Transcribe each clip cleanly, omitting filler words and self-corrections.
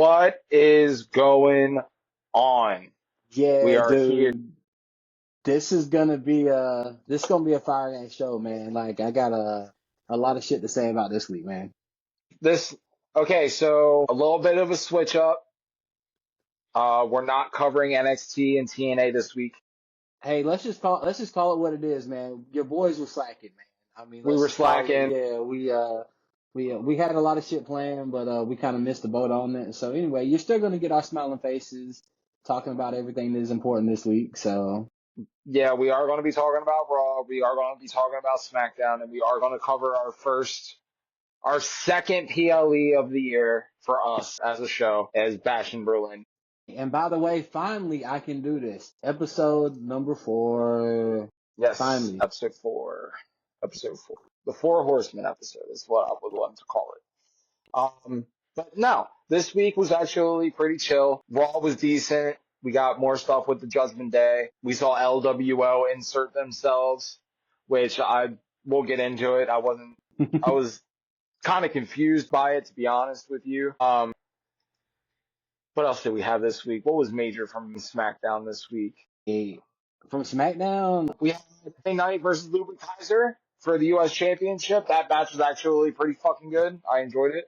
What is going on? We Yeah, are here. dude. This is gonna be a fire ass show, man. Like I got a lot of shit to say about this week, man. This okay, so a little bit of a switch up. We're not covering NXT and TNA this week. Hey, let's just call it what it is, man. Your boys were slacking, man. I mean, We let's were just call it. slacking. Yeah, we had a lot of shit planned, but we kind of missed the boat on it. So anyway, you're still gonna get our smiling faces talking about everything that is important this week. So Yeah, we are going to be talking about Raw. We are going to be talking about SmackDown, and we are going to cover our second PLE of the year for us as a show as Bash in Berlin. and by the way, finally I can do this. Episode number 4. Yes, Finally. episode four. Episode four. The Four Horsemen episode is what I would want to call it. But no, this week was actually pretty chill. Raw was decent. We got more stuff with the Judgment Day. We saw LWO insert themselves, which I will get into it. I was kind of confused by it, to be honest with you. What else did we have this week? What was major from SmackDown this week? From SmackDown. We had Monday Night versus Luke Kaiser for the U.S. Championship. That match was actually pretty fucking good. I enjoyed it.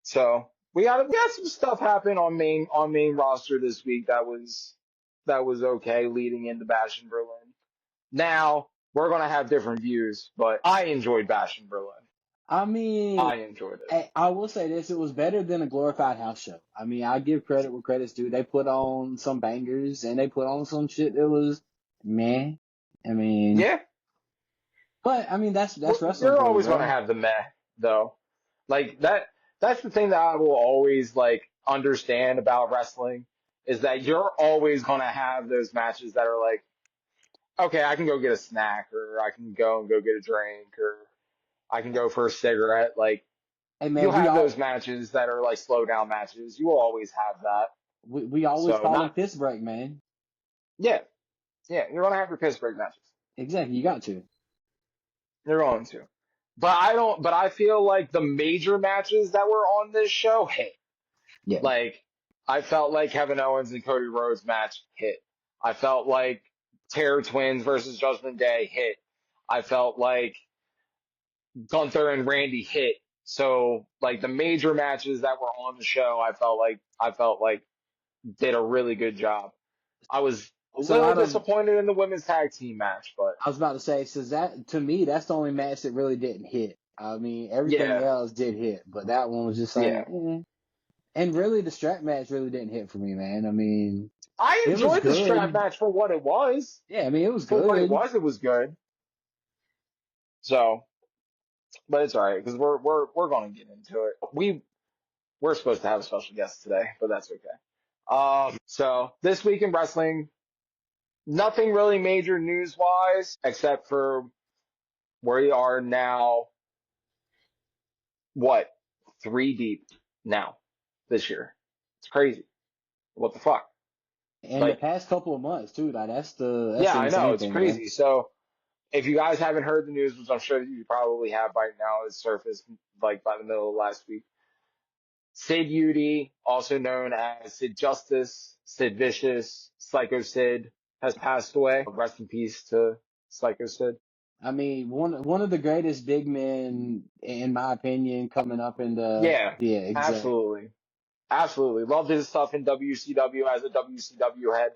So we had some stuff happen on main roster this week that was okay leading into Bash in Berlin. Now we're gonna have different views, but I enjoyed Bash in Berlin. I mean, I enjoyed it. I will say this: it was better than a glorified house show. I mean, I give credit where credit's due. They put on some bangers and they put on some shit that was meh. I mean, Yeah, but I mean that's wrestling you're for you, always gonna bro. have the meh though. Like that. That's the thing that I will always like understand about wrestling is that you're always gonna have those matches that are like, okay, I can go get a snack, or I can go and go get a drink, or I can go for a cigarette. Like, Hey you'll man, have those matches that are like slow down matches. You will always have that. we always So call them not, piss break, man. yeah, yeah, you're gonna have your piss break matches. Exactly, you got to. You're going to. But I feel like the major matches that were on this show hit. Yeah. Like, I felt like Kevin Owens and Cody Rhodes match hit. I felt like Terror Twins versus Judgment Day hit. I felt like Gunther and Randy hit. So like the major matches that were on the show, I felt like did a really good job. I was a So little out of disappointed in the women's tag team match, but I was about to say, so that to me, that's the only match that really didn't hit. I mean, everything yeah, else did hit, but that one was just like, yeah. eh. And really, the strap match really didn't hit for me, man. I mean, I it was enjoyed the strap good. match for what it was. Yeah, I mean, it was For what good. it was good. So, but it's all right because we're going to get into it. We're supposed to have a special guest today, but that's okay. So this week in wrestling, nothing really major news wise except for we are now what 3 deep now this year. It's crazy. What the fuck? And the Like, past couple of months too. Like that's yeah, the I know insane it's thing, man. crazy. So if you guys haven't heard the news, which I'm sure you probably have by now, it surfaced like by the middle of last week. Sid Udy, also known as Sid Justice, Sid Vicious, Psycho Sid, has passed away. Rest in peace to Psycho Sid. I mean, one of the greatest big men, in my opinion, coming up in the Yeah, yeah, exactly. absolutely. Absolutely. Loved his stuff in WCW as a WCW head.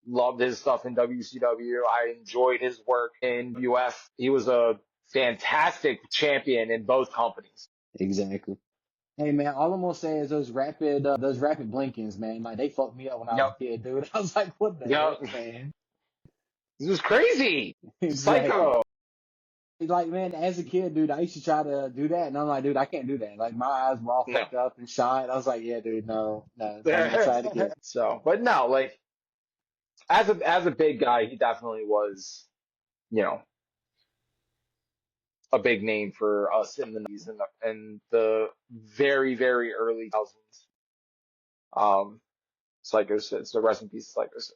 Loved his stuff in WCW. I enjoyed his work in UF. He was a fantastic champion in both companies. Exactly. Hey man, all I'm gonna say is those rapid blinkings, man. Like they fucked me up when I was Yep. a kid, dude. I was like, what the Yep. heck, man? This was crazy. Exactly. Psycho. Like man, as a kid, dude, I used to try to do that, and I'm like, dude, I can't do that. Like my eyes were all No. fucked up and shot. I was like, yeah, dude, no, don't even try it again. So, but no, like, as a big guy, he definitely was, you know, a big name for us in the 90s and the very, very early thousands. Psycho Sid. So rest in peace, Psycho Sid.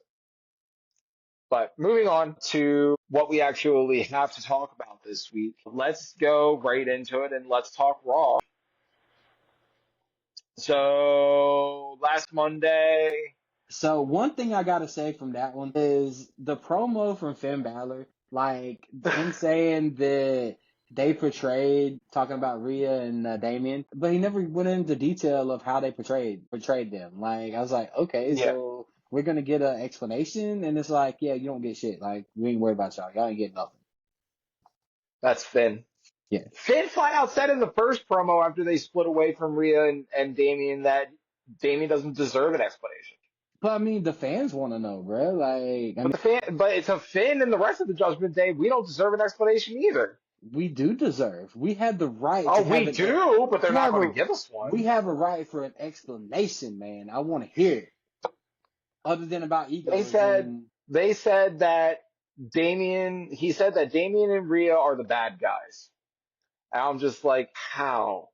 But moving on to what we actually have to talk about this week, let's go right into it and let's talk Raw. So last Monday, So one thing I gotta say from that one is the promo from Finn Balor, like him saying that they portrayed talking about Rhea and Damien, but he never went into detail of how they portrayed them. Like I was like, okay, yeah, so we're gonna get an explanation, and it's like, yeah, you don't get shit. Like we ain't worried about y'all. Y'all ain't getting nothing. that's Finn. Yeah, Finn flat out said in the first promo after they split away from Rhea and Damien that Damien doesn't deserve an explanation. but I mean the fans want to know, bro. Like I mean, But it's a Finn and the rest of the Judgment Day. We don't deserve an explanation either. we do deserve. We have the right Oh, to we have do, but they're we not have going a to give us we one. have a right for an explanation, man. I want to hear it. Other than about They egos said and they said that Damien. He said that Damien and Rhea are the bad guys. And I'm just like, how?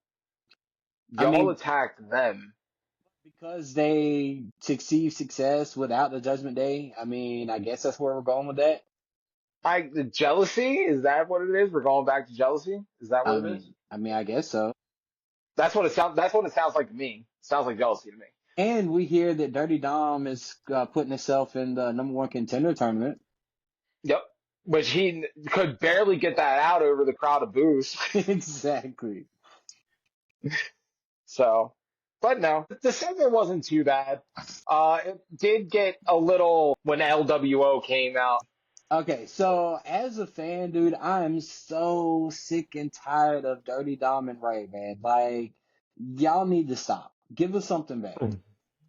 I Y'all mean attacked them. because they achieve success without the Judgment Day. I mean, I guess that's where we're going with that. The jealousy, is that what it is? We're going back to jealousy? Is that what it is? I guess so. That's what it sounds like to me. It sounds like jealousy to me. And we hear that Dirty Dom is putting himself in the number one contender tournament. Yep. Which he could barely get that out over the crowd of boos. Exactly. So, but no, the segment wasn't too bad. It did get a little when LWO came out. Okay, so as a fan, dude, I'm so sick and tired of Dirty Dom and Ray, man. Like, y'all need to stop. Give us something back.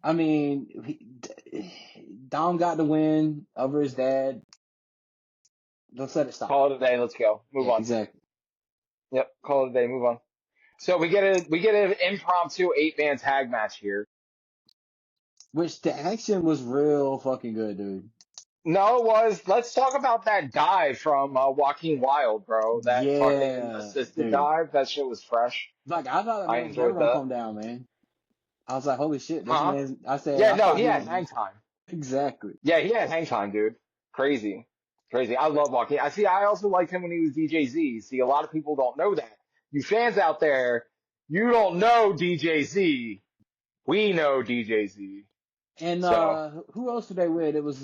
I mean, Dom got the win over his dad. Let's let it stop. Call it a day. Let's go. Move Yeah, on. exactly. Yep. Call it a day. Move on. So we get an impromptu 8-man tag match here. Which the action was real fucking good, dude. No, it was. Let's talk about that dive from Joaquin Wild, bro. That fucking Yeah, assisted dude. dive. That shit was fresh. Like, I thought that I man was never enjoyed gonna that. come down, man. I was like, holy shit, this Huh? man. I said, Yeah, I no, thought he he had was. hang time. Exactly. Yeah, he had hang time, dude. Crazy. Crazy. I love Joaquin. I also liked him when he was DJZ. See, a lot of people don't know that. You fans out there, you don't know DJZ. We know DJZ. And So, who else were they with? It was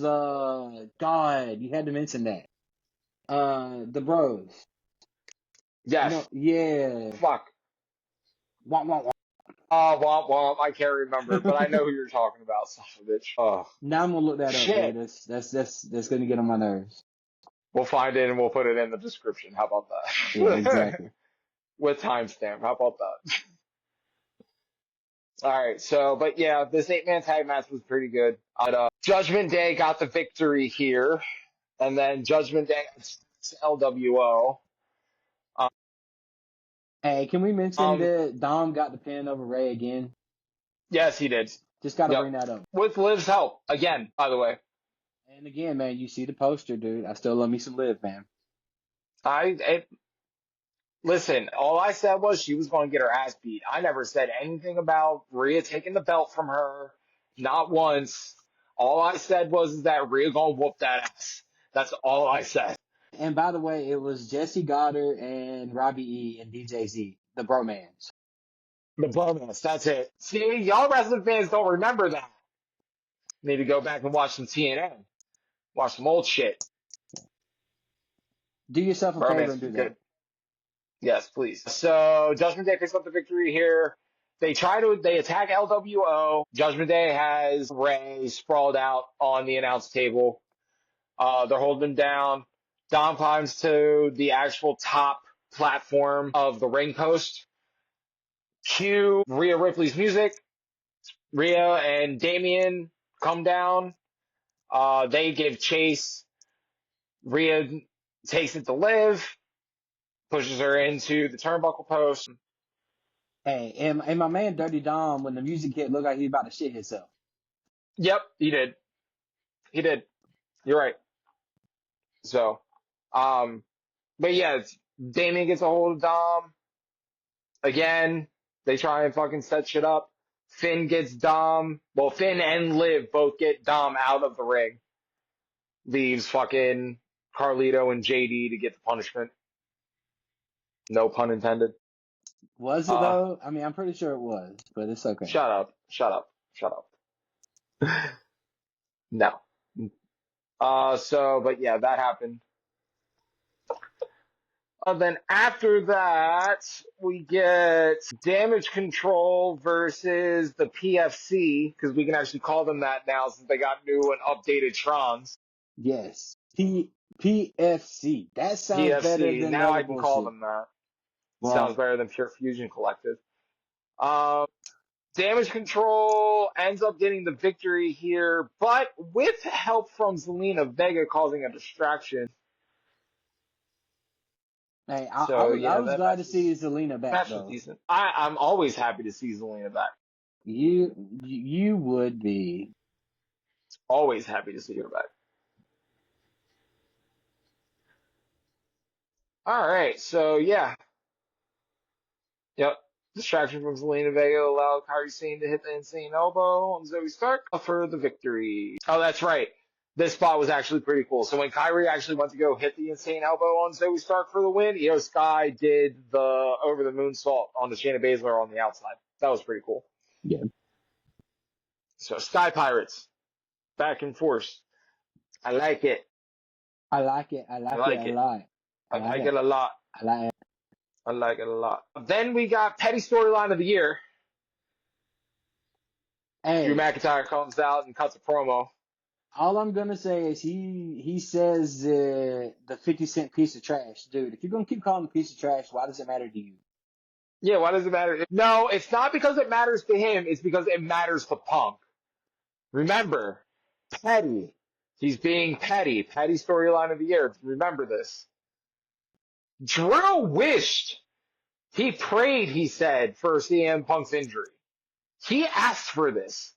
God, you had to mention that. The Bros. You yes. know, yeah. Fuck. Wah, wah, wah. Womp womp. I can't remember, but I know who you're talking about, son of a bitch. Oh, Now I'm gonna look that up, dude. shit. That's gonna get on my nerves. We'll find it and we'll put it in the description. How about Yeah, that? exactly. With timestamp. How about that? All right. So, but yeah, this 8-man tag match was pretty good. Judgment Day got the victory here, and then Judgment Day LWO. Hey, can we mention Um, that Dom got the pin over Ray again? yes, he did. Just gotta Yep. bring that up. With Liv's help again, by the way. And again, man, you see the poster, dude. I still love me some Liv, man. I listen. All I said was she was going to get her ass beat. I never said anything about Rhea taking the belt from her. Not once. All I said was is that Rhea gonna whoop that ass. That's all I said. And by the way, it was Jesse Goddard and Robbie E and DJZ, the bromance. The bonus. That's it. See, y'all wrestling fans don't remember that. Need to go back and watch some TNN. Watch some old shit. Do yourself a favor Romance and was do good. that. Yes, please. So Judgment Day picks up the victory here. They attack LWO. Judgment Day has Ray sprawled out on the announce table. They're holding him down. Dom climbs to the actual top platform of the ring post. Cue Rhea Ripley's music. Rhea and Damien come down. They give chase. Rhea takes it to Liv, pushes her into the turnbuckle post. Hey, and my man Dirty Dom, when the music hit, looked like he about to shit himself. Yep, he did. He did. You're right. So, um, but yeah, Damien gets a hold of Dom. Again, they try and fucking set shit up. Finn gets Dom. Well, Finn and Liv both get Dom out of the ring. Leaves fucking Carlito and JD to get the punishment. No pun intended. Was it Uh, though? I mean, I'm pretty sure it was, but it's okay. shut up, shut up, shut up. No. But yeah, that happened. Then after that, we get Damage Control versus the PFC, because we can actually call them that now since they got new and updated Trons. Yes. PFC. That sounds better PFC, than the now other I can call bullshit. them that. Sounds Well, better than Pure Fusion Collective. Um, Damage Control ends up getting the victory here, but with help from Zelina Vega causing a distraction. hey, So I yeah, was glad to see Zelina back match was though. decent. I'm always happy to see Zelina back. You would be. Always happy to see her back. All right, so yeah, yep. Distraction from Zelina Vega allowed Kairi Sane to hit the insane elbow on Zoe Stark for the victory. Oh, that's right. This spot was actually pretty cool. So when Kairi actually went to go hit the insane elbow on Zoe Stark for the win, Io Sky did the over the moonsault on the Shayna Baszler on the outside. That was pretty cool. Yeah. So Sky Pirates back and forth. I like it. I like it. I I like it like a it. lot. I I like like it. it a lot. I like it. I like it a lot. Then we got petty storyline of the year. Drew Hey, McIntyre comes out and cuts a promo. all I'm gonna say is he says the 50-cent piece of trash, dude. If you're gonna keep calling him a piece of trash, why does it matter to you? Yeah, why does it matter? No, it's not because it matters to him. It's because it matters to Punk. Remember, petty. He's being petty. Petty storyline of the year. Remember this. Drew wished, he prayed, he said, for CM Punk's injury. He asked for this.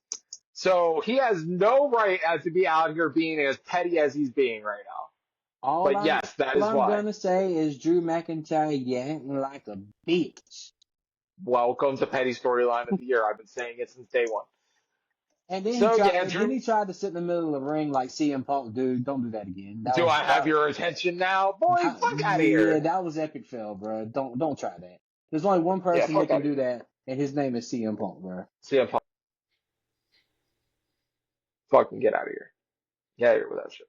So he has no right as to be out here being as petty as he's being right now. All But I'm yes, that all is I'm why. gonna say is Drew McIntyre, you acting like a bitch. Welcome to petty storyline of the year. I've been saying it since day one. And then So yeah, he Drew, tried to sit in the middle of the ring like CM Punk, dude. Don't do that again. do I have your attention now? Boy, fuck out of Yeah, here. that was epic fail, bro. Don't try that. There's only one Yeah, person that fuck can out of do here. that, and his name is CM Punk, bro. CM Punk, fucking get out of here. Get out of here with that shit.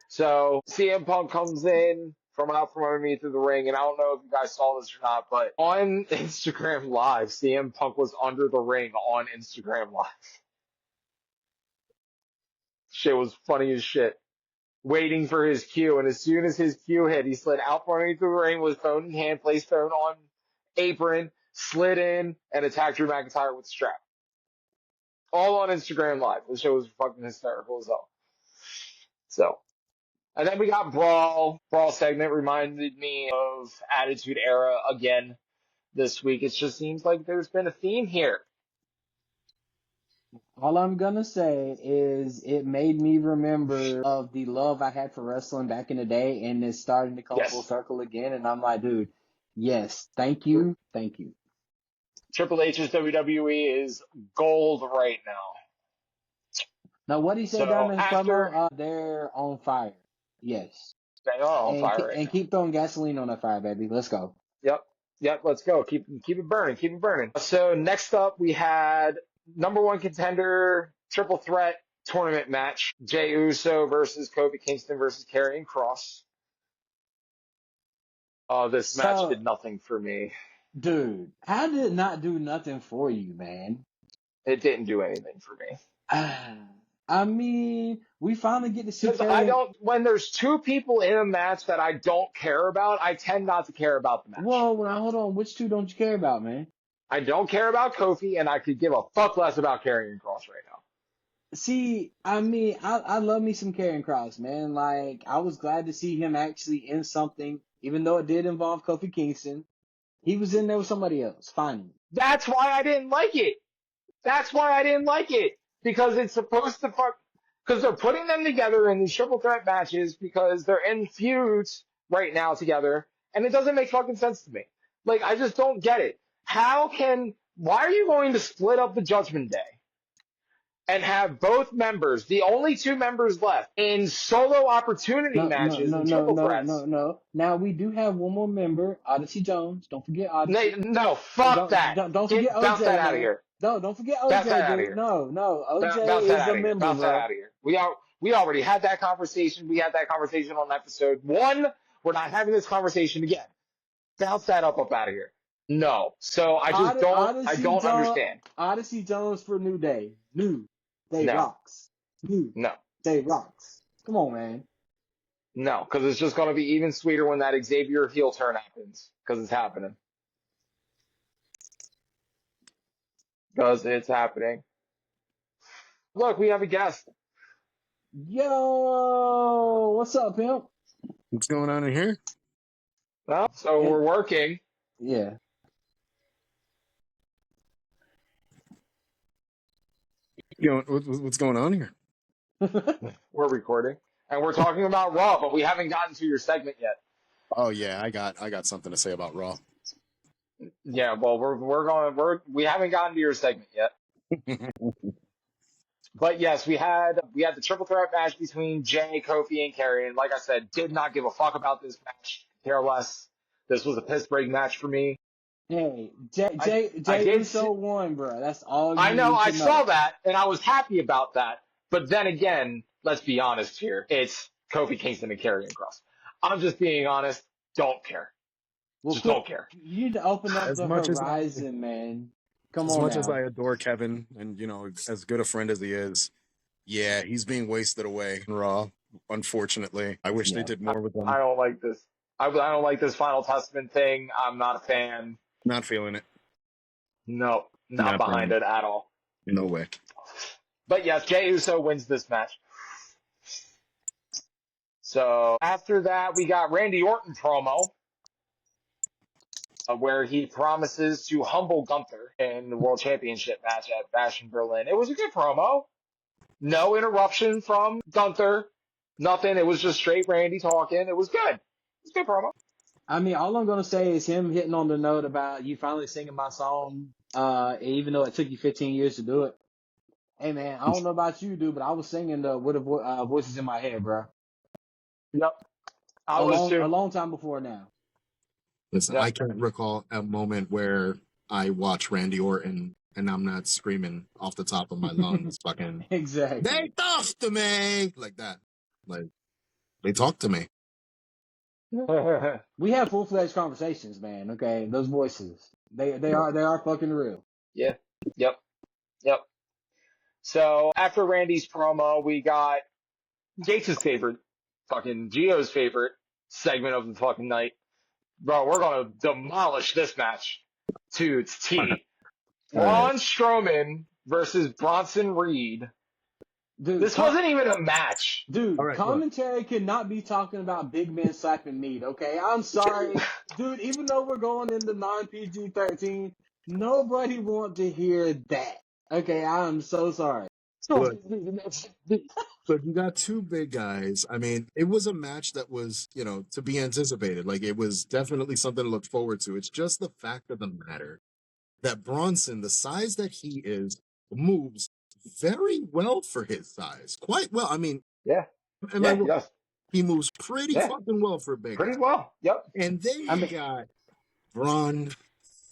So CM Punk comes in from out from underneath of the ring, and I don't know if you guys saw this or not, but on Instagram Live, CM Punk was under the ring on Instagram Live. Shit was funny as shit. Waiting for his cue, and as soon as his cue hit, he slid out from underneath the ring with phone in hand, placed phone on apron, slid in, and attacked Drew McIntyre with strap. All on Instagram Live. The show was fucking hysterical as hell. So, and then we got Brawl. Brawl segment reminded me of Attitude Era again this week. It just seems like there's been a theme here. All I'm gonna say is it made me remember of the love I had for wrestling back in the day, and it's starting to come full Yes. circle again. And I'm like, dude, yes, thank you, thank you. Triple H's WWE is gold right now. Now, what he said down So in his after promo, they're on fire. Yes, they are on fire right and now. keep throwing gasoline on that fire, baby. Let's go. Yep. Yep. Let's go. Keep it burning. Keep it burning. So next up, we had number one contender triple threat tournament match: Jey Uso versus Kofi Kingston versus Karrion Kross. This match So, did nothing for me. dude, how did it not do nothing for you, man? It didn't do anything for me. I mean, we finally get to see Because I Karrion. don't, when there's two people in a match that I don't care about, I tend not to care about the match. Whoa, now hold on. Which two don't you care about, man? I don't care about Kofi, and I could give a fuck less about Karrion Kross right now. See, I mean, I love me some Karrion Kross, man. Like, I was glad to see him actually in something, even though it did involve Kofi Kingston. He was in there with somebody else, finally. That's why I didn't like it. That's why I didn't like it. Because it's supposed to fuck, because they're putting them together in these triple threat matches because they're in feuds right now together, and it doesn't make fucking sense to me. Like, I just don't get it. Why are you going to split up the Judgment Day? and have both members, the only two members left, in solo opportunity No, no, matches no, and no, triple no, no, threats. no. Now we do have one more member, Odyssey Jones. Don't forget Odyssey. No, fuck that. Don't forget Bounce that OJ, out of man. here. Don't forget Bounce OJ, that out of dude. here. No. OJ Bounce that is out a of here. member, Bounce that bro. out of here. We already had that conversation. We had that conversation on episode 1. We're not having this conversation again. Bounce that up out of here. No. So I Odyssey don't Jones, understand. Odyssey Jones for New Day. New Day No. rocks. New No. Day rocks. Come on, man. No, because it's just going to be even sweeter when that Xavier heel turn happens. Because it's happening. Because it's happening. Look, we have a guest. Yo, what's up, pimp? What's going on in here? Well, so Yeah. we're working. Yeah. What's going on here? We're recording. And we're talking about Raw, but we haven't gotten to your segment yet. Oh yeah, I got something to say about Raw. Yeah, well, we haven't gotten to your segment yet. But yes, we had the triple threat match between Jay, Kofi, and Kerry, and like I said, did not give a fuck about this match. Care less. This was a piss break match for me. Hey, Jay Uso won, bro. That's all you I know, need to I know. saw that, and I was happy about that. But then again, let's be honest here. It's Kofi Kingston and Karrion Kross. I'm just being honest. Don't care. Well, Just don't care. You need to open up As the much as horizon, man. Come As on much now. as I adore Kevin, and as good a friend as he is, yeah, he's being wasted away in Raw. Unfortunately, I wish they did more with him. I don't like this. I don't like this Final Testament thing. I'm not a fan. Not feeling it. No, not behind it at all. No way. But yes, Jey Uso wins this match. So after that, we got Randy Orton promo where he promises to humble Gunther in the World Championship match at Fashion Berlin. It was a good promo. No interruption from Gunther. Nothing. It was just straight Randy talking. It was good. It was a good promo. I mean, all I'm gonna say is him hitting on the note about you finally singing my song, even though it took you 15 years to do it. Hey man, I don't know about you, dude, but I was singing with the voices in my head, bro. Yep. I was too. A long time before now. Listen, Yep. I can't recall a moment where I watch Randy Orton and I'm not screaming off the top of my lungs, fucking, Exactly. they talk to me like that. Like, they talk to me. We have full-fledged conversations, man. Okay, those voices, they are fucking real. Yeah. Yep. So after Randy's promo, we got Gates' favorite, fucking Gio's favorite segment of the fucking night. Bro, we're gonna demolish this match to its T. Braun Strowman versus Bronson Reed. Dude, This wasn't even a match. Dude, All right, commentary cannot be talking about big men slapping meat, okay? I'm sorry. Dude, even though we're going into non-PG-13, nobody want to hear that. Okay, I'm so sorry. Look, you got two big guys. I mean, it was a match that was, to be anticipated. Like, it was definitely something to look forward to. It's just the fact of the matter that Bronson, the size that he is, moves very well for his size. Quite well. I mean, Yeah. Yes. He moves pretty fucking well for a big guy. Pretty well. Yep. And then you got Braun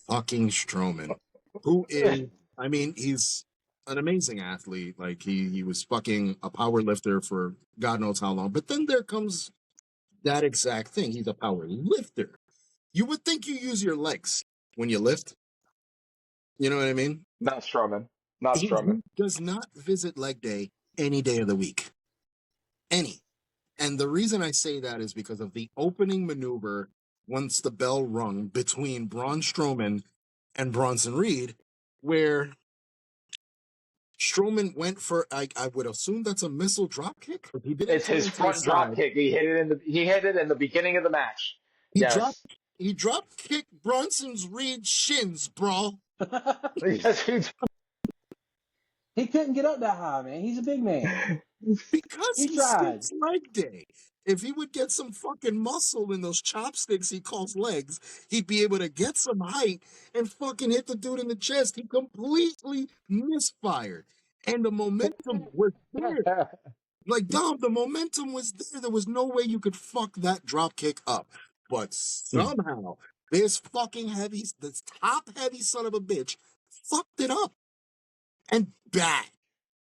fucking Strowman, who is, I mean, he's an amazing athlete. Like, he was fucking a power lifter for God knows how long. But then there comes that exact thing. He's a power lifter. You would think you use your legs when you lift. You know what I mean? Not Strowman. He does not visit leg day any day of the week. Any. And the reason I say that is because of the opening maneuver once the bell rung between Braun Strowman and Bronson Reed, where Strowman went for, I would assume that's a missile drop kick. It's his front drop kick. He hit it in the beginning of the match. He drop kicked Bronson's Reed shins, bro. Yes, he couldn't get up that high, man. He's a big man. Because he tried. skips leg day. If he would get some fucking muscle in those chopsticks he calls legs, he'd be able to get some height and fucking hit the dude in the chest. He completely misfired. And the momentum was there. Like, Dom, the momentum was there. There was no way you could fuck that drop kick up. But somehow, this top heavy son of a bitch fucked it up. And bad.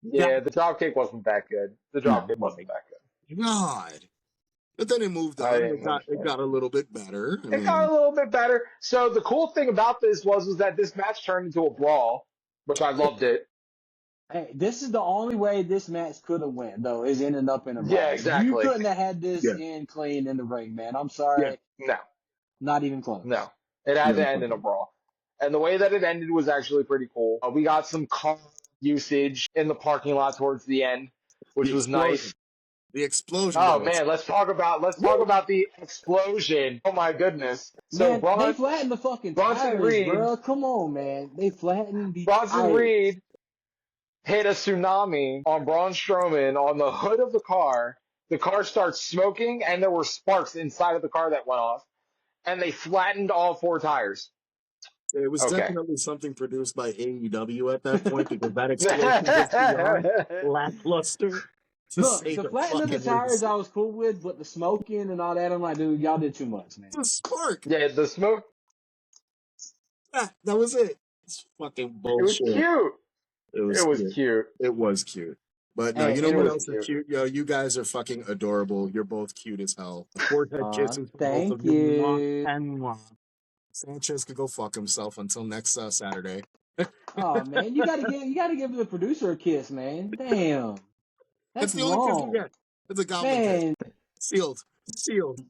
Yeah, the dropkick wasn't that good. The Oh dropkick my wasn't that good. God. But then it moved I on. It didn't got it understand. got a little bit better. I It got mean, a little bit better. So the cool thing about this was that this match turned into a brawl, which I loved it. Hey, this is the only way this match could have went, though, is ending up in a Yeah, brawl. You exactly. couldn't have had this yeah, in clean in the ring, man. I'm yeah, sorry. No, Not even close. no. It had yeah. to end in a brawl. And the way that it ended was actually pretty cool. We got some car usage in the parking lot towards the end, The which was explosion. nice. The explosion, Oh guys. man, let's talk Woo! about the explosion. Oh my goodness. So Man, they flattened the fucking Bronson tires, Reed bro. Come on, man. They flattened the Bronson tires. Reed hit a tsunami on Braun Strowman on the hood of the car. The car starts smoking, and there were sparks inside of the car that went off, and they flattened all four tires. It was Okay. definitely something produced by AEW at that point because that explosion was beyond lackluster, to Look, say the the flattening of the fucking tires least. I was cool with, but the smoking and all that, I'm like, dude, y'all did too much, man. The spark. Yeah, the smoke. That was it. It's fucking It was bullshit. cute. It It was was cute. cute. It was cute. But no, Hey, you know It what was else is cute. cute? Yo, you guys are fucking adorable. You're both cute as hell. Forehead kisses from both of thank you. Mwah you. and mwah. Sanchez could go fuck himself until next Saturday. Oh man, you gotta give the producer a kiss, man. Damn, That's that's the only kiss we wrong, get. It's a goblin kiss. man. Sealed. Sealed.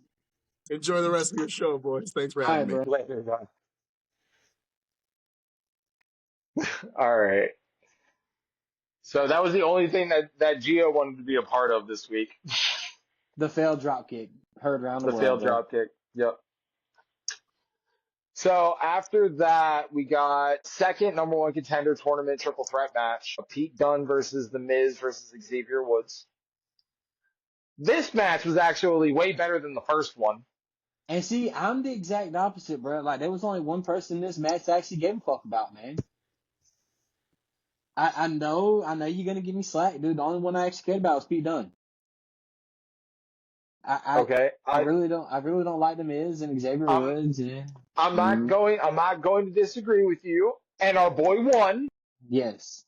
Enjoy the rest of your show, boys. Thanks for All having right, me. bro. Later, John. All right. So that was the only thing that Gio wanted to be a part of this week. The failed drop kick heard around the The world, failed bro. drop kick. Yep. So after that, we got second number one contender tournament triple threat match. Pete Dunne versus The Miz versus Xavier Woods. This match was actually way better than the first one. And see, I'm the exact opposite, bro. Like there was only one person in this match that actually gave a fuck about, man. I know you're gonna give me slack, dude. The only one I actually cared about was Pete Dunne. I Okay. I really don't like the Miz and Xavier I'm, Woods. Yeah. I'm not going to disagree with you. And our boy won. Yes.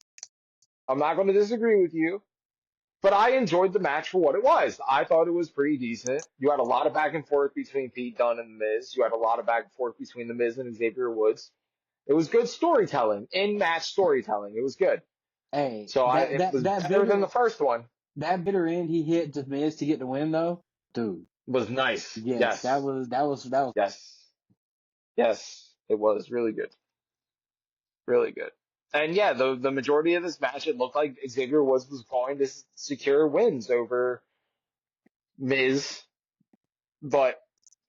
I'm not going to disagree with you. But I enjoyed the match for what it was. I thought it was pretty decent. You had a lot of back and forth between Pete Dunne and The Miz. You had a lot of back and forth between The Miz and Xavier Woods. It was good storytelling, in-match storytelling. It was good. Hey, So it was better than the first one. that bitter end he hit to Miz to get the win though, dude. It was nice. Yes, Yes. that was Yes. Yes. It was really good. Really good. And yeah, the majority of this match, it looked like Xavier Woods was going to secure wins over Miz, but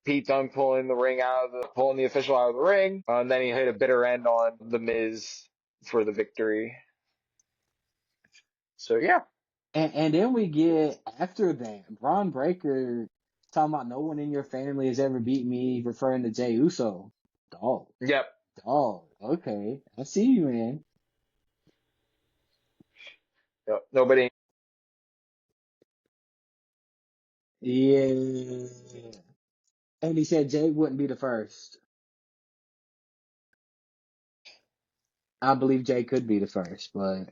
Pete Dunne pulling the official out of the ring, and then he hit a bitter end on the Miz for the victory. So yeah, and then we get after that Braun Breaker talking about no one in your family has ever beat me, referring to Jey Uso. Dog, yep. dog. Okay, I see you, man. Yep. Nobody. Yeah. And he said Jay wouldn't be the first. I believe Jay could be the first, but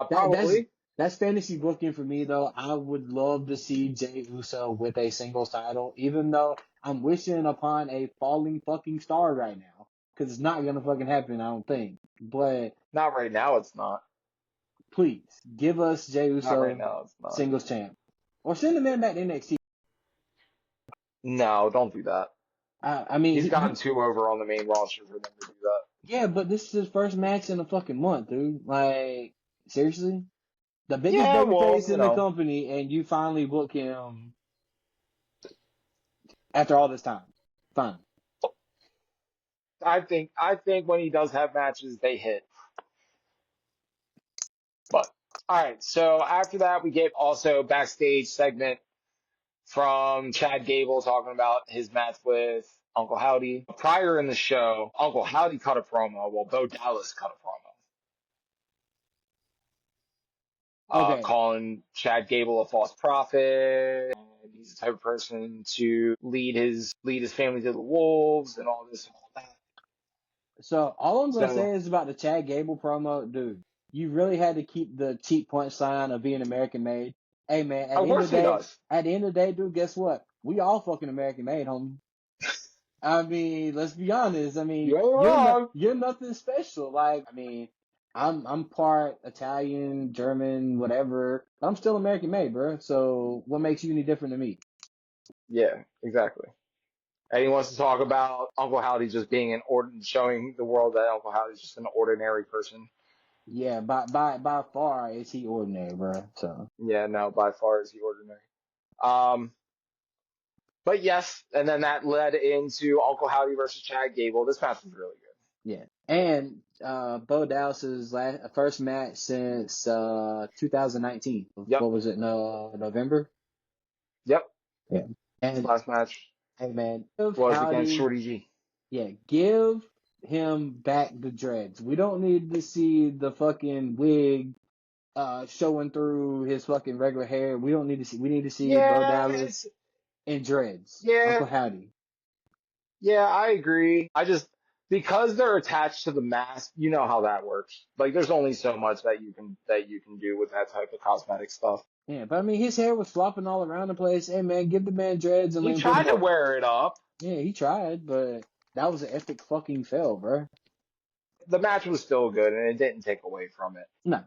Probably that's fantasy booking for me though. I would love to see Jay Uso with a singles title, even though I'm wishing upon a falling fucking star right now, because it's not gonna fucking happen, I don't think. But not right now. It's not. please give us Jay Not right Uso now. It's not. singles champ, or send the man back to NXT. No, don't do that. I mean, He's gotten too over on the main roster for them to do that. yeah, but this is his first match in a fucking month, dude. Like, seriously? The biggest Yeah, well, babyface in the company, and you finally book him after all this time. Fine. I think when he does have matches, they hit. But all right, so after that, we get also backstage segment from Chad Gable talking about his match with Uncle Howdy. Prior in the show, Uncle Howdy cut a promo, while Bo Dallas cut a promo. Okay, calling Chad Gable a false prophet, and he's the type of person to lead his family to the wolves and all this and all that. so all I'm gonna So say is about the Chad Gable promo, dude. You really had to keep the cheap punch sign of being American made. Hey man, of course he does. at the end of the day, dude, guess what? We all fucking American made, homie. I mean, let's be honest. I mean, You ain't wrong. you're nothing special. Like, I mean, I'm part Italian, German, whatever. I'm still American made, bro. So what makes you any different than me? Yeah, exactly. And he wants to talk about Uncle Howdy just being an Orton, showing the world that Uncle Howdy's just an ordinary person. Yeah, by far, is he ordinary, bro. So Yeah, no, by far is he ordinary. Um, but yes, and then that led into Uncle Howdy versus Chad Gable. This match was really good. yeah, and Bo Dallas's first match since 2019. Yep, What was it? No, November. yep. Yeah, His and last match hey man, give was against Howdy. Shorty G. Yeah, give him back the dreads. We don't need to see the fucking wig showing through his fucking regular hair. We don't need to see we need to see Bo Yeah, Dallas in dreads. yeah, Uncle Howdy. yeah, I agree. I just, because they're attached to the mask, you know how that works. Like, there's only so much that you can do with that type of cosmetic stuff. Yeah, but I mean his hair was flopping all around the place. Hey man, give the man dreads. I He mean put tried him to up. wear it up. Yeah, he tried, but that was an epic fucking fail, bro. The match was still good, and it didn't take away from it. No.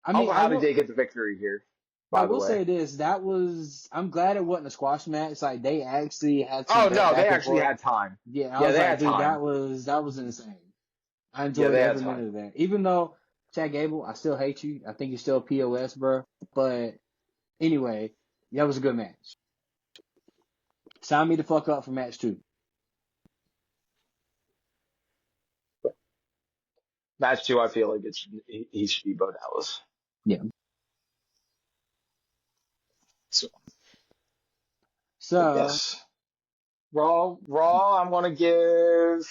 I mean Uncle Howdy did get the victory here, I by the will way. say this, I'm glad it wasn't a squash match. Like they actually had some Oh no, they back and actually forth. had time. Yeah, I Yeah, was they like, had dude, time. that was insane. I Yeah, enjoyed they had every time. minute of that. Even though Chad Gable, I still hate you. I think you're still POS, bro. But anyway, that was a good match. Sign me the fuck up for match 2. Match 2, I feel like he should be Bo Dallas. Yeah. So, So yes. Raw, I'm gonna give.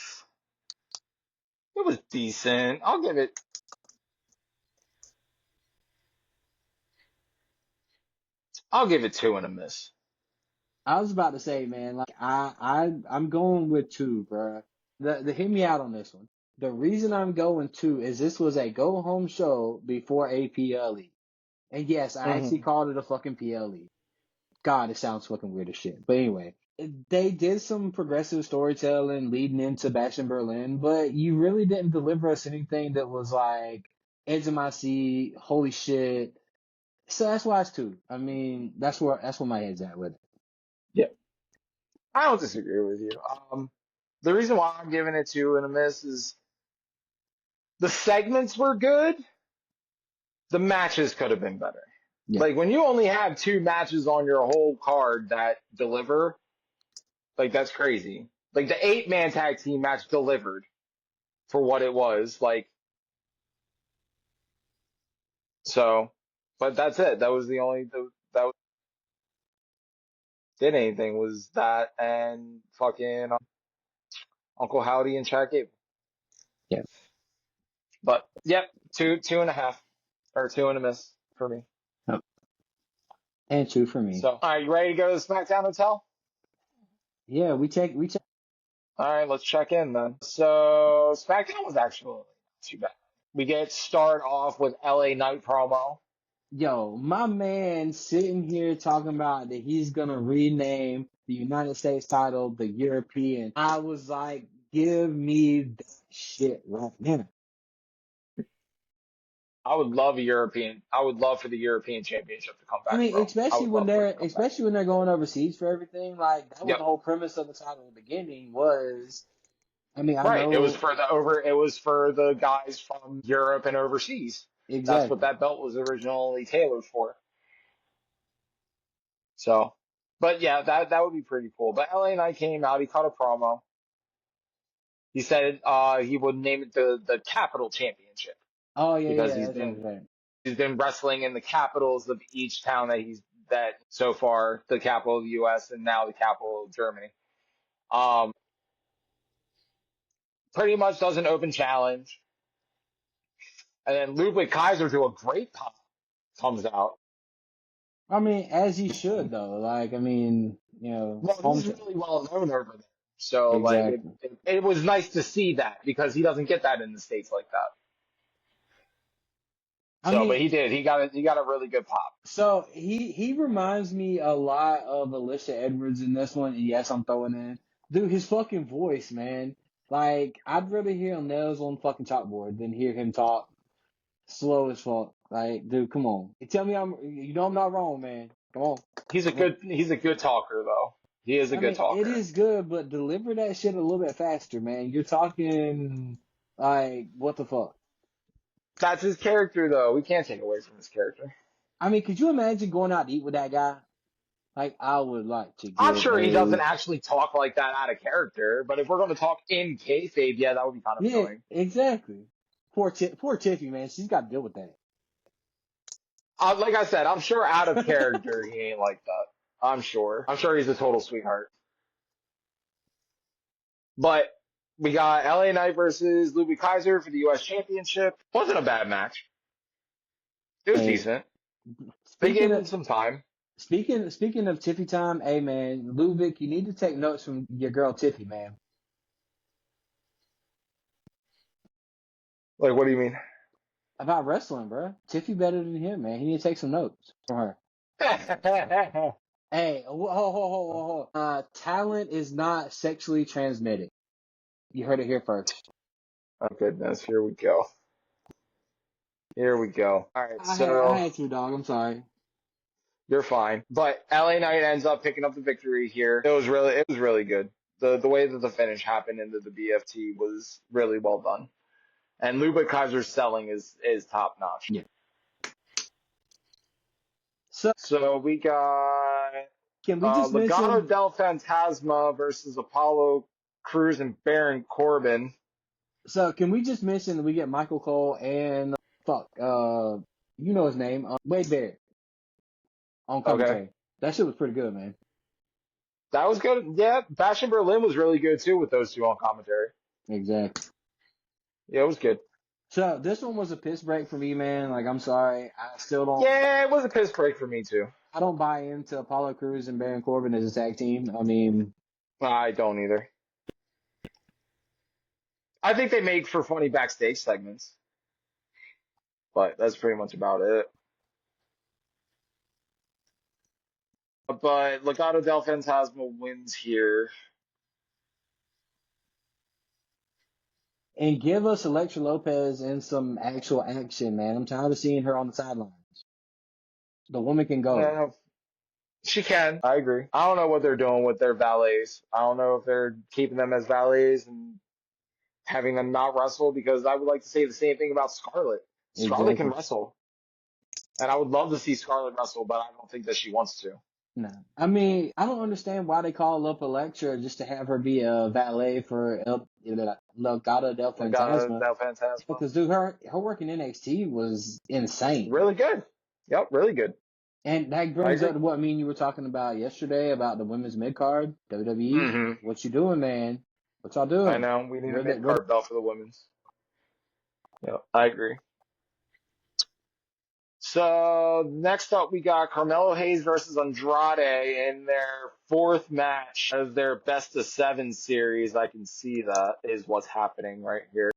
It was decent. I'll give it 2 and a miss. I was about to say, man, like I'm going with 2, bro. The hear me out on this one. The reason I'm going 2 is this was a go home show before a PLE. And yes, I actually Hmm. called it a fucking PLE. God, it sounds fucking weird as shit. But anyway, they did some progressive storytelling leading into Bash in Berlin, but you really didn't deliver us anything that was like edge of my seat, holy shit. So that's why it's 2. I mean, that's where my head's at with it. Yeah, I don't disagree with you. The reason why I'm giving it 2 and a miss is the segments were good. The matches could have been better. Yeah. Like when you only have 2 matches on your whole card that deliver, like that's crazy. Like the 8-man tag team match delivered for what it was. Like, so, but that's it. That was the only that did anything was that and fucking Uncle Howdy and Chad Gable. Yeah. But yep, two and a half or 2 and a miss for me. Oh. And 2 for me. So, all right, you ready to go to the SmackDown Hotel? Yeah, we check. All right, let's check in then. So SmackDown was actually not too bad. We get start off with LA Knight promo. Yo, my man sitting here talking about that he's gonna rename the United States title the European. I was like, give me that shit right now. I would love I would love for the European Championship to come I back, mean, bro. I would love for it to come back. especially when they're going overseas for everything. Like that was Yep. the whole premise of the title in the beginning was. I mean, I Right. know It was for the guys from Europe and overseas. That's what exactly. that belt was originally tailored for. So, but yeah, that would be pretty cool. But LA Knight came out, he cut a promo. He said he would name it the Capital Championship Oh yeah, because yeah, that's right. he's been wrestling in the capitals of each town that so far the capital of the US and now the capital of Germany. Um Pretty much does an open challenge. And then Ludwig Kaiser do a great pop. comes out. I mean, as he should though. Like, I mean, Well, he's hometown. really well known over there. So, like, Exactly. it was nice to see that because he doesn't get that in the States like that. I So, but mean, he did. He got a really good pop. so he reminds me a lot of Alicia Edwards in this one. And yes, I'm throwing in. Dude, his fucking voice, man. Like, I'd rather hear him nails on fucking chalkboard than hear him talk slow as fuck. Like, dude, come on. Tell me I'm not wrong, man. Come on. He's a good talker though. He is a I good mean, it talker. is good, but deliver that shit a little bit faster, man. You're talking like, what the fuck? That's his character though. We can't take away from his character. I mean, could you imagine going out to eat with that guy? Like, I would like to I'm get sure he doesn't a. actually talk like that out of character, but if we're going to talk in kayfabe, yeah, that would be kind of Yeah, annoying. exactly. Poor Tiffy, man. She's got to deal with that. Like I said, I'm sure out of character he ain't like that. I'm sure. I'm sure he's a total sweetheart. But we got LA Knight versus Louis Kaiser for the U.S. Championship. Wasn't a bad match. It was Hey, decent. They speaking gave of him some time. speaking of Tiffy time, hey man, Luvic, you need to take notes from your girl Tiffy, man. Like, what do you mean? About wrestling, bro. Tiffy better than him, man. He need to take some notes from her. Hey, ho. Talent is not sexually transmitted. You heard it here first. Oh, goodness. Here we go. Here we go. All right, I so had to, dog. I'm sorry. you're fine. But LA Knight ends up picking up the victory here. It was really good. The way that the finish happened into the BFT was really well done. And Luba Kaiser's selling is top notch. Yeah. So So we got can we just Legado mention? del Fantasma versus Apollo Cruz and Baron Corbin. So can we just mention that we get Michael Cole and you know his name, Wade Barrett on Okay. commentary. That shit was pretty good, man. That was good. Yeah, Fashion Berlin was really good too with those two on commentary. Exactly. Yeah, it was good. So this one was a piss break for me, man. Like, I'm sorry, I still don't. Yeah, it was a piss break for me too. I don't buy into Apollo Crews and Baron Corbin as a tag team. I mean, I don't either. I think they make for funny backstage segments, but that's pretty much about it. But Legado del Fantasma wins here. and give us Elektra Lopez in some actual action, man. I'm tired of seeing her on the sidelines. The woman can go. Yeah, she can. I agree. I don't know what they're doing with their valets. I don't know if they're keeping them as valets and having them not wrestle because I would like to say the same thing about Scarlett. Scarlett can Exactly. wrestle, and I would love to see Scarlett wrestle, but I don't think that she wants to. No. I mean, I don't understand why they call up Elektra just to have her be a valet for Legado del Legado Fantasma. del Fantasma. Because, dude, her work in NXT was insane. Really good. Yep, really good. And that I brings agree. up to what me and you were talking about yesterday about the women's mid card, WWE. Mm-hmm. What you doing, man? What y'all I doing? know. We need a Where the, mid-card belt for the women's. Yep, I agree. So next up, we got Carmelo Hayes versus Andrade in their fourth match of their best of seven series. I can see that is what's happening right here.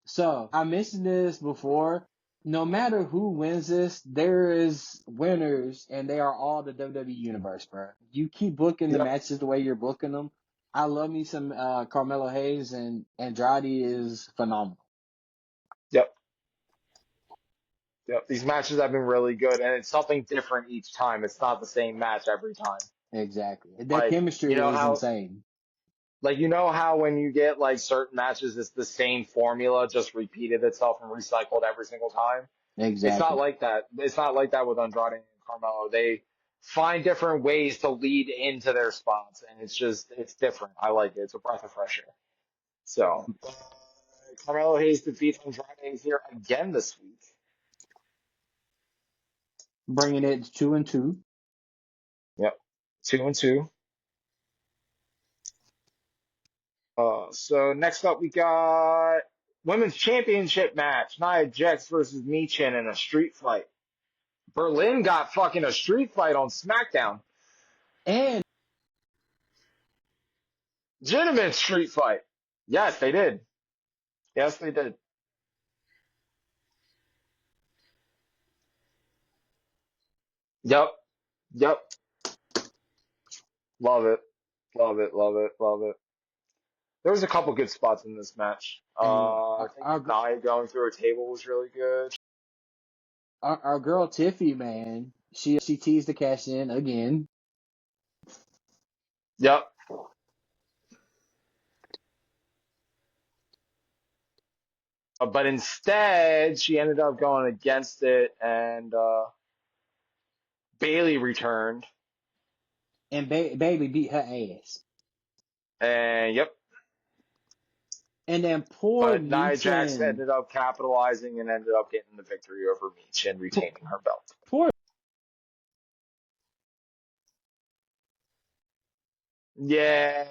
So I mentioned this before. No matter who wins this, there is winners, and they are all the WWE universe, bro. You keep booking the Yep, matches the way you're booking them. I love me some Carmelo Hayes, and Andrade is phenomenal. yep, yep. These matches have been really good, and it's something different each time. It's not the same match every time. Exactly. Their Like you chemistry know is how, insane. like you know how when you get like certain matches, it's the same formula just repeated itself and recycled every single time. It's not Exactly. like that. It's not like that with Andrade and Carmelo. They find different ways to lead into their spots, and it's different. I like it. It's a breath of fresh air. So, Carmelo Hayes defeats Andrade here again this week. Bringing it 2-2. Yep, 2-2. So next up we got women's championship match: Nia Jax versus Michin in a street fight. Berlin got fucking a street fight on SmackDown. And Legitimate street fight. Yes, they did. Yes, they did. Yep. Yep. Love it. Love it. Love it. Love it. There was a couple good spots in this match. hey, I think Nia going through a table was really good. our girl Tiffy, man, she teased the cash in again. Yep. But instead, she ended up going against it, and Bailey returned. And baby beat her ass. And yep. And then poor But Nia Jax Meechin. ended up capitalizing and ended up getting the victory over Meech and retaining her belt. Poor. Yeah.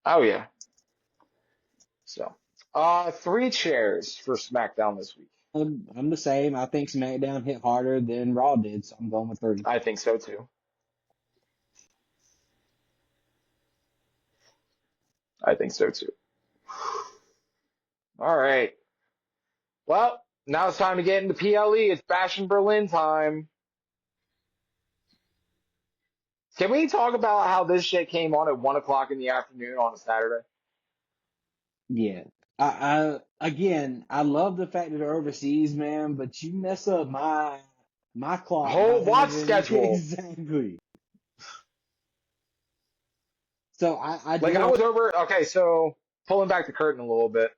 Oh yeah. So, 3 chairs for SmackDown this week. I'm the same. I think SmackDown hit harder than Raw did, so I'm going with 3. I think so too. I think so too. All right. Well, now it's time to get into PLE. It's Fashion Berlin time. Can we talk about how this shit came on at 1 o'clock in the afternoon on a Saturday? Yeah. I love the fact that they're overseas, man, but you mess up my clock. Whole watch schedule. Exactly. So I was over. Okay, so pulling back the curtain a little bit.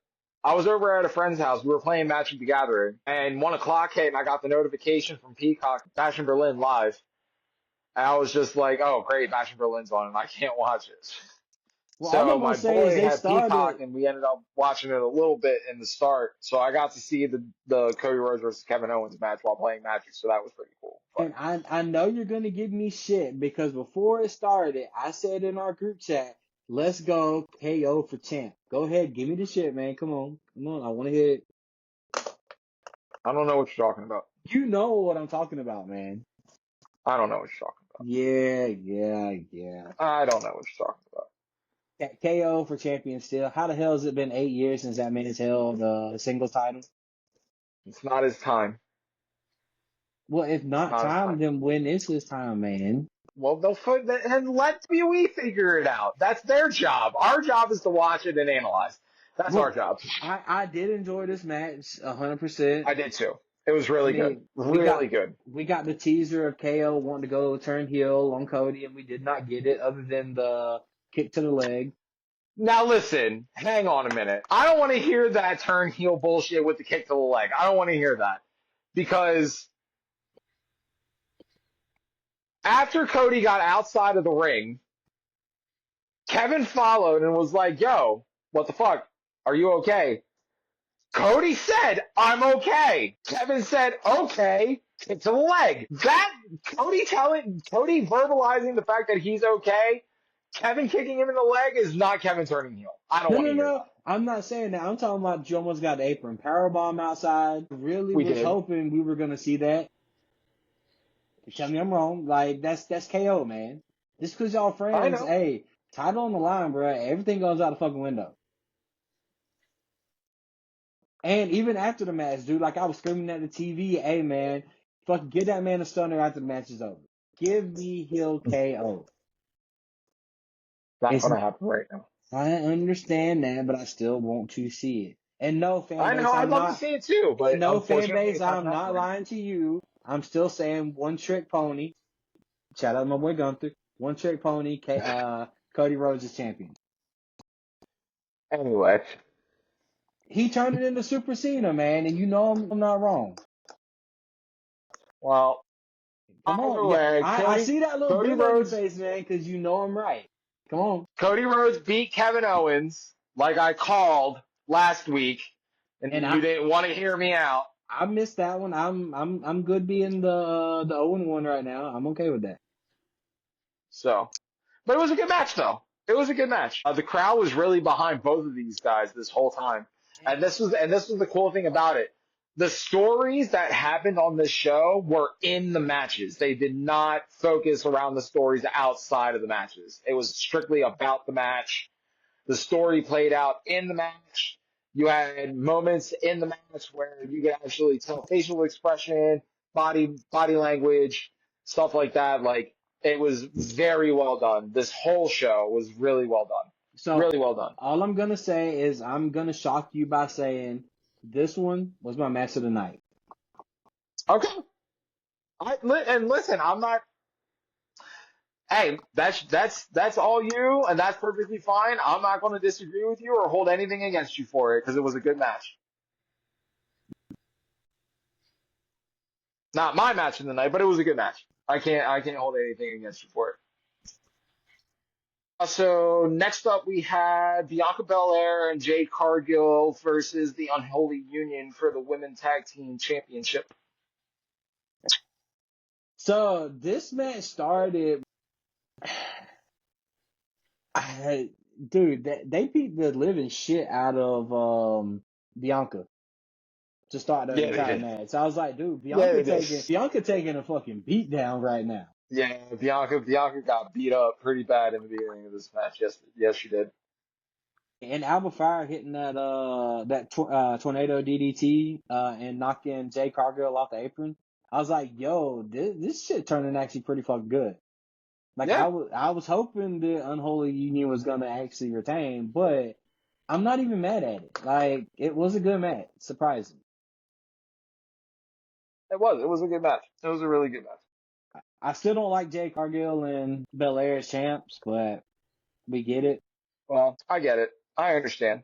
I was over at a friend's house. We were playing Magic the Gathering, and 1 o'clock hit, and I got the notification from Peacock, Fashion Berlin live. And I was just like, "Oh, great, Fashion Berlin's on, and I can't watch it." Well, So all I'm my gonna say boy is they had started, Peacock, and we ended up watching it a little bit in the start. So I got to see the Cody Rhodes versus Kevin Owens match while playing Magic, so that was pretty cool. But and I know you're gonna give me shit because before it started, I said in our group chat, "Let's go KO for champ." Go ahead, give me the shit, man. Come on, I want to hear it. I don't know what you're talking about. You know what I'm talking about, man. I don't know what you're talking about. Yeah. I don't know what you're talking about. KO for champion still. How the hell has it been 8 years since that man has held the singles title? It's not his time. Well, if not Not his time, time. then when is his time, man? Well, and let we figure it out. That's their job. Our job is to watch it and analyze. That's our job. I did enjoy this match 100%. I did too. It was really good. Really good. We got the teaser of KO wanting to go turn heel on Cody, and we did not get it other than the kick to the leg. Now listen, hang on a minute. I don't want to hear that turn heel bullshit with the kick to the leg. I don't want to hear that. Because after Cody got outside of the ring, Kevin followed and was like, "Yo, what the fuck? Are you okay?" Cody said, "I'm okay." Kevin said, "Okay." Kick to the leg. That Cody verbalizing the fact that he's okay, Kevin kicking him in the leg is not Kevin turning heel. I don't want to hear that. I'm not saying that. I'm talking about you almost got the apron powerbomb outside. Really was hoping we were gonna see that. Tell me I'm wrong. Like that's KO, man. Just because y'all friends, hey, title on the line, bro. Everything goes out the fucking window. And even after the match, dude, like I was screaming at the TV, "Hey, man, fucking give that man a stunner after the match is over. Give me heel KO." Not gonna happen right now. I understand that, but I still want to see it. And no fan base, I know, I'd love to see it too, but no fan base, I'm not lying to you. I'm still saying one trick pony. Shout out my boy Gunther. One trick pony. Cody Rhodes is champion. Anyway, he turned it into Super Cena, man, and you know I'm not wrong. Well, come on, yeah, I see that little grin on your face, man, because you know I'm right. Come on. Cody Rhodes beat Kevin Owens like I called last week, and you didn't want to hear me out. I missed that one. I'm good being the 0-1 right now. I'm okay with that. So, but it was a good match though. It was a good match. The crowd was really behind both of these guys this whole time. And this was the cool thing about it. The stories that happened on this show were in the matches. They did not focus around the stories outside of the matches. It was strictly about the match. The story played out in the match. You had moments in the match where you could actually tell facial expression, body language, stuff like that. Like, it was very well done. This whole show was really well done. So Really well done. all I'm gonna say is I'm gonna shock you by saying this one was my match of the night. Okay. And listen, I'm not. Hey, that's all you, and that's perfectly fine. I'm not going to disagree with you or hold anything against you for it because it was a good match. Not my match of the night, but it was a good match. I can't hold anything against you for it. So next up we had Bianca Belair and Jade Cargill versus the Unholy Union for the Women's Tag Team Championship. So this match started. Dude, they beat the living shit out of Bianca to start the entire match. So I was like, dude, Bianca taking a fucking beat down right now. Yeah, Bianca got beat up pretty bad in the beginning of this match. Yes, she did. And Alba Fire hitting that tornado DDT and knocking Jay Cargill off the apron. I was like, yo, this shit turning actually pretty fucking good. Like, yeah. I was hoping the Unholy Union was gonna actually retain, but I'm not even mad at it. Like, it was a good match, surprising. It was a good match. It was a really good match. I still don't like Jade Cargill and Belair as champs, but we get it. Well, I get it. I understand.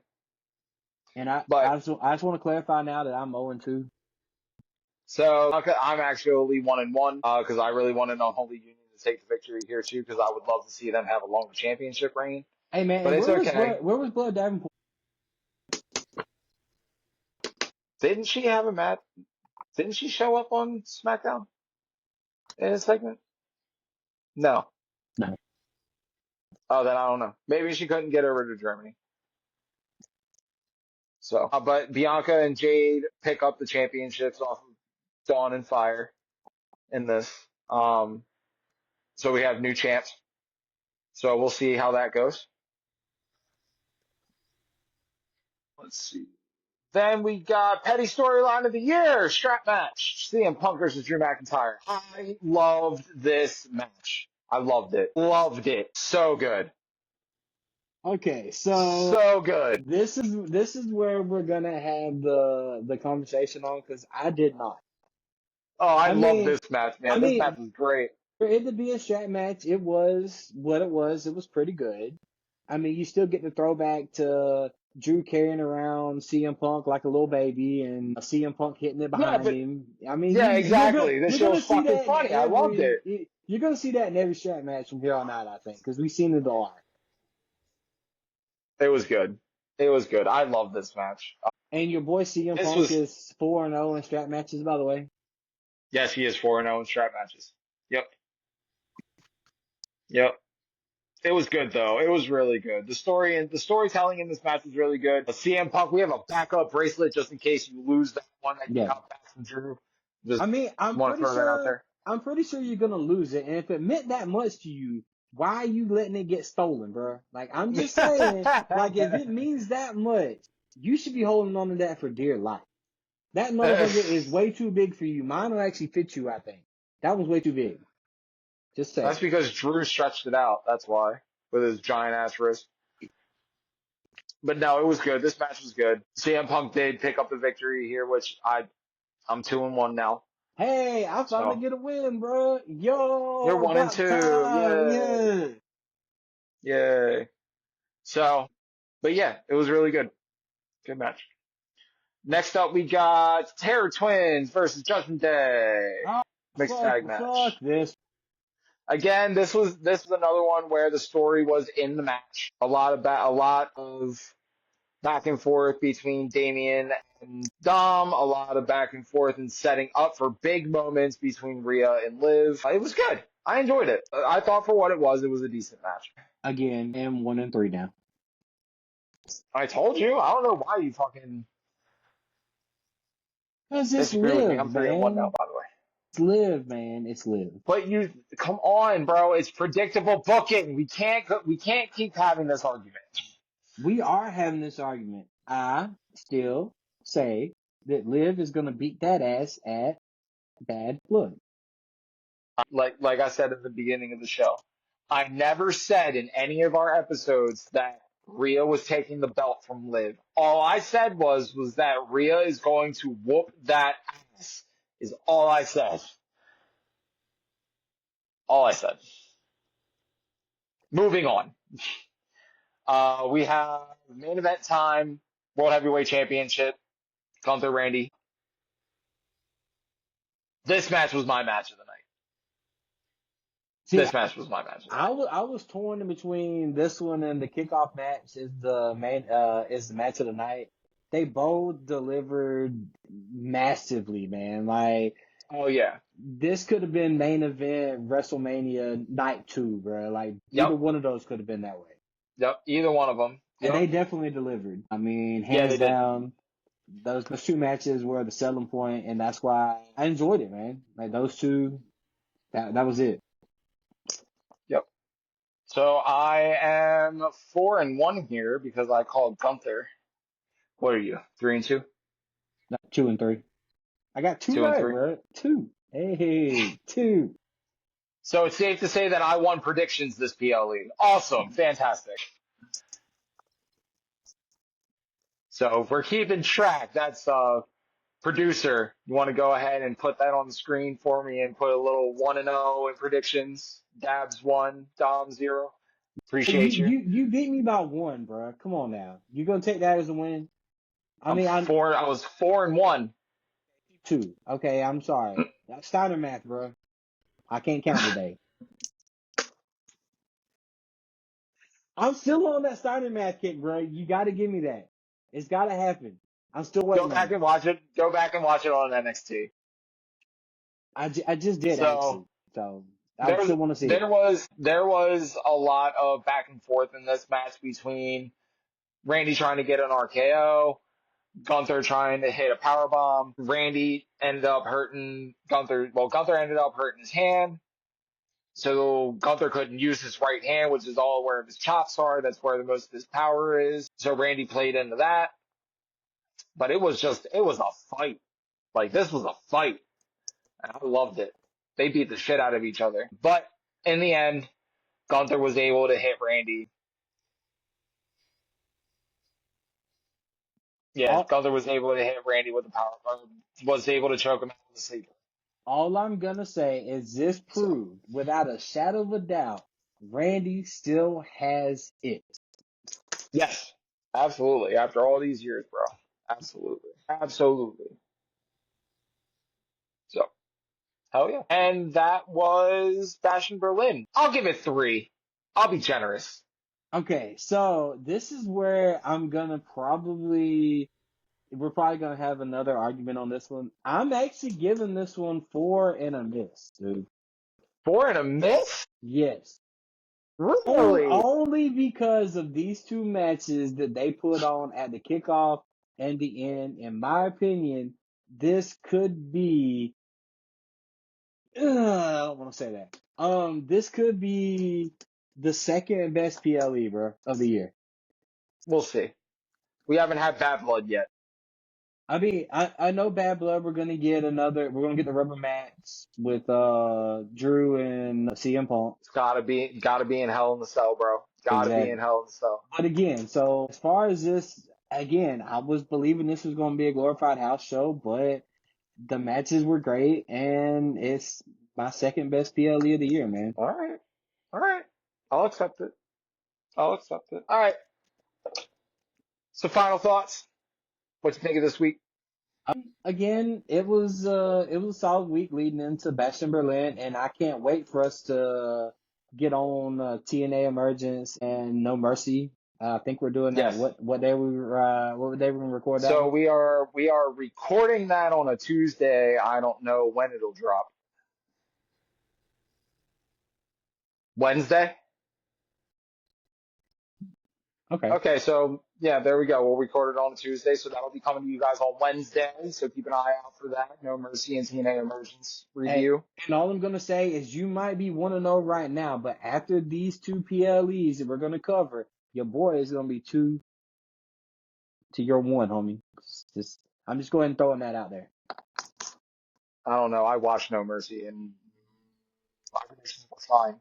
And I just want to clarify now that I'm 0-2. So I'm actually 1-1 because I really want an Unholy Union to take the victory here too because I would love to see them have a longer championship reign. Hey man, but it's okay. Where was Blood Davenport? Didn't she have a match? Didn't she show up on SmackDown in a segment? No. Oh, then I don't know. Maybe she couldn't get over to Germany. So, but Bianca and Jade pick up the championships off of Dawn and Fire in this. So we have new champs. So we'll see how that goes. Let's see. Then we got Petty Storyline of the Year, strap match. CM Punk versus Drew McIntyre. I loved this match. I loved it. Loved it. So good. Okay, so good. This is where we're gonna have the conversation on because I did not. Oh, I love this match, man. This match was great. For it to be a strap match, it was what it was. It was pretty good. I mean, you still get the throwback to Drew carrying around CM Punk like a little baby and CM Punk hitting it behind him. I mean, exactly. This shit was fucking funny. I loved it. You're gonna see that in every strap match from here on out, I think, because we've seen it a lot. It was good. It was good. I love this match. And your boy CM Punk is 4-0 in strap matches, by the way. Yes, he is 4-0 in strap matches. Yep. It was good though. It was really good. The storytelling in this match was really good. The CM Punk, we have a backup bracelet just in case you lose that one that you got back from Drew. I'm pretty sure you're gonna lose it, and if it meant that much to you, why are you letting it get stolen, bro? Like, I'm just saying, like, if it means that much, you should be holding on to that for dear life. That motherfucker is way too big for you. Mine will actually fit you, I think. That one's way too big. Just say. That's because Drew stretched it out. That's why. With his giant ass wrist. But no, it was good. This match was good. CM Punk did pick up the victory here, which I'm 2-1 now. Hey, I finally get a win, bro. Yo, you're 1-2. Yay. So, but yeah, it was really good. Good match. Next up, we got Terror Twins versus Judgment Day. Mixed tag match. Fuck this. Again, this was another one where the story was in the match. A lot of back and forth between Damian and Dom. A lot of back and forth and setting up for big moments between Rhea and Liv. It was good. I enjoyed it. I thought for what it was a decent match. Again, I'm 1-3 now. I told you. I don't know why you fucking Cause it's disagree with me. Liv, I'm 3-1 now, man. by the way. It's Liv, man. It's Liv. But you, come on, bro. It's predictable booking. We can't keep having this argument. We are having this argument. I still say that Liv is gonna beat that ass at Bad Blood. Like I said at the beginning of the show, I never said in any of our episodes that Rhea was taking the belt from Liv. All I said was that Rhea is going to whoop that ass. Is all I said. All I said. Moving on. We have main event time, World Heavyweight Championship, Gunther Randy. This match was my match of the night. See, This match was my match of the night. I was torn in between this one and the kickoff match is the match of the night. They both delivered massively, man. Like, Oh yeah. this could have been main event WrestleMania night 2, bro. Like, either Yep. one of those could have been that way. Yep. Either one of them. And Yep. they definitely delivered. I mean, Yeah, hands they did. down, those two matches were the selling point, and that's why I enjoyed it, man. Like, those two, that was it. Yep. So I am 4-1 here because I called Gunther. What are you? 3-2? No, 2 and 3. I got 2 2 and right, 3. bro. 2. Hey, 2. So it's safe to say that I won predictions this PLE. Awesome. Fantastic. So if we're keeping track, that's producer. You want to go ahead and put that on the screen for me and put a little 1-0 in predictions. Dabs 1, Dom 0. Appreciate you. You beat me by 1, bro. Come on now. You gonna take that as a win? I was 4-1. 2. Okay, I'm sorry. That's Steiner math, bro. I can't count today. I'm still on that Steiner math kick, bro. You got to give me that. It's got to happen. I'm still waiting. Go back and watch it. Go back and watch it on NXT. I just did actually. So I still want to see it. There was a lot of back and forth in this match between Randy trying to get an RKO, Gunther trying to hit a powerbomb. Randy ended up hurting Gunther. Well, Gunther ended up hurting his hand. So Gunther couldn't use his right hand, which is all where his chops are. That's where the most of his power is. So Randy played into that. But it was a fight. Like, this was a fight. And I loved it. They beat the shit out of each other. But in the end, Gunther was able to hit Randy. Yeah, Gunther was able to hit Randy with the power. Was able to choke him out with the sleeper. All I'm gonna say is this proved, without a shadow of a doubt, Randy still has it. Yes, absolutely. After all these years, bro. Absolutely. Absolutely. So, hell yeah. And that was Fashion Berlin. I'll give it 3. I'll be generous. Okay, so this is where we're probably gonna have another argument on this one. I'm actually giving this one 4 and a miss, dude. 4 and a miss? Yes. Really? Only because of these two matches that they put on at the kickoff and the end. In my opinion, this could be. I don't want to say that. This could be the second best PLE, bro, of the year. We'll see. We haven't had Bad Blood yet. I mean, I know Bad Blood. We're gonna get the rubber match with Drew and CM Punk. It's gotta be in Hell in the Cell, bro. Gotta be in Hell in the Cell. But again, so as far as this, again, I was believing this was gonna be a glorified house show, but the matches were great, and it's my second best PLE of the year, man. All right. I'll accept it. All right. So final thoughts. What you think of this week? Again, it was a solid week leading into Bash in Berlin, and I can't wait for us to get on TNA Emergence and No Mercy. I think we're doing that. Yes. What day we record that? So we are recording that on a Tuesday. I don't know when it'll drop. Wednesday? Okay. Okay, so Yeah, there we go. We'll record it on Tuesday, so that'll be coming to you guys on Wednesday. So keep an eye out for that. No Mercy and TNA Emergence Hey, review. and all I'm gonna say is you might be 1-0 right now, but after these two PLEs that we're gonna cover, your boy is gonna be 2 to your 1, homie. I'm just going and throwing that out there. I don't know. I watched No Mercy and my predictions were fine.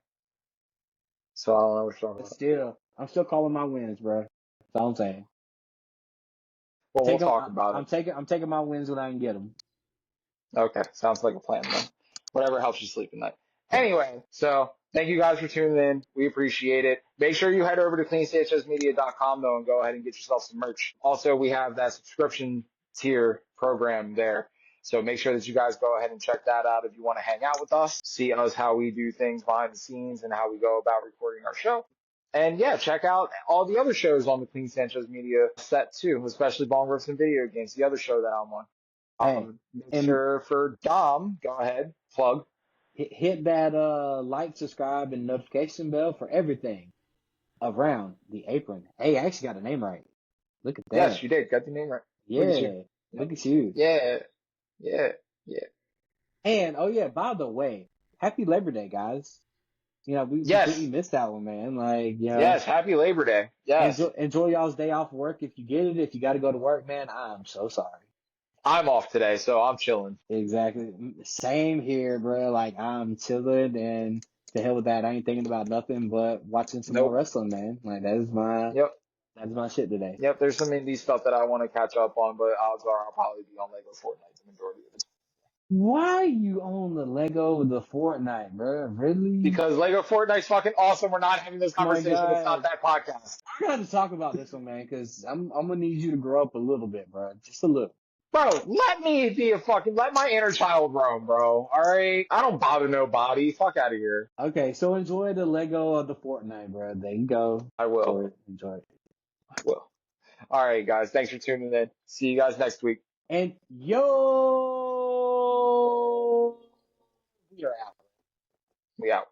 So I don't know what you're talking But about. still, I'm still calling my wins, bro. That's all I'm saying. Well, we'll talk about it. I'm taking my wins when I can get them. Okay, sounds like a plan then. Whatever helps you sleep at night. Anyway, so thank you guys for tuning in. We appreciate it. Make sure you head over to cleanstahmedia.com though and go ahead and get yourself some merch. Also, we have that subscription tier program there. So make sure that you guys go ahead and check that out if you want to hang out with us, see us how we do things behind the scenes and how we go about recording our show. And yeah, check out all the other shows on the Clean Sanchez Media set too, especially Bong Rips and Video Games, the other show that I'm on. Hey, Make and sure for Dom, go ahead, plug. hit that like, subscribe, and notification bell for everything around the apron. Hey, I actually got the name right. Look at Yes, that. you did. Got the name right. Look at you. Yeah, look at you. Yeah, yeah, yeah. And oh yeah, by the way, happy Labor Day, guys. You know, we completely Yes, missed that one, man. Like, you know, yes. Happy Labor Day. Yes, enjoy y'all's day off work if you get it. If you got to go to work, man, I'm so sorry. I'm off today, so I'm chilling. Exactly. Same here, bro. Like, I'm chilling, and to hell with that. I ain't thinking about nothing but watching some more Nope. wrestling, man. Like, Yep, that's my shit today. yep. There's some indie stuff that I want to catch up on, but odds are I'll probably be on Lego Fortnite the majority of it. Why you own the Lego of the Fortnite, bro? Really? Because Lego Fortnite's fucking awesome. We're not having this Oh my conversation. It's not God. that podcast. I got to talk about this one, man, because I'm gonna need you to grow up a little bit, bro. Just a little. Bro, let me be let my inner child roam, bro. All right? I don't bother nobody. Fuck out of here. Okay, so enjoy the Lego of the Fortnite, bro. There you go. I will. Enjoy it. Enjoy it. I will. All right, guys. Thanks for tuning in. See you guys next week. And yo, we are out. We out.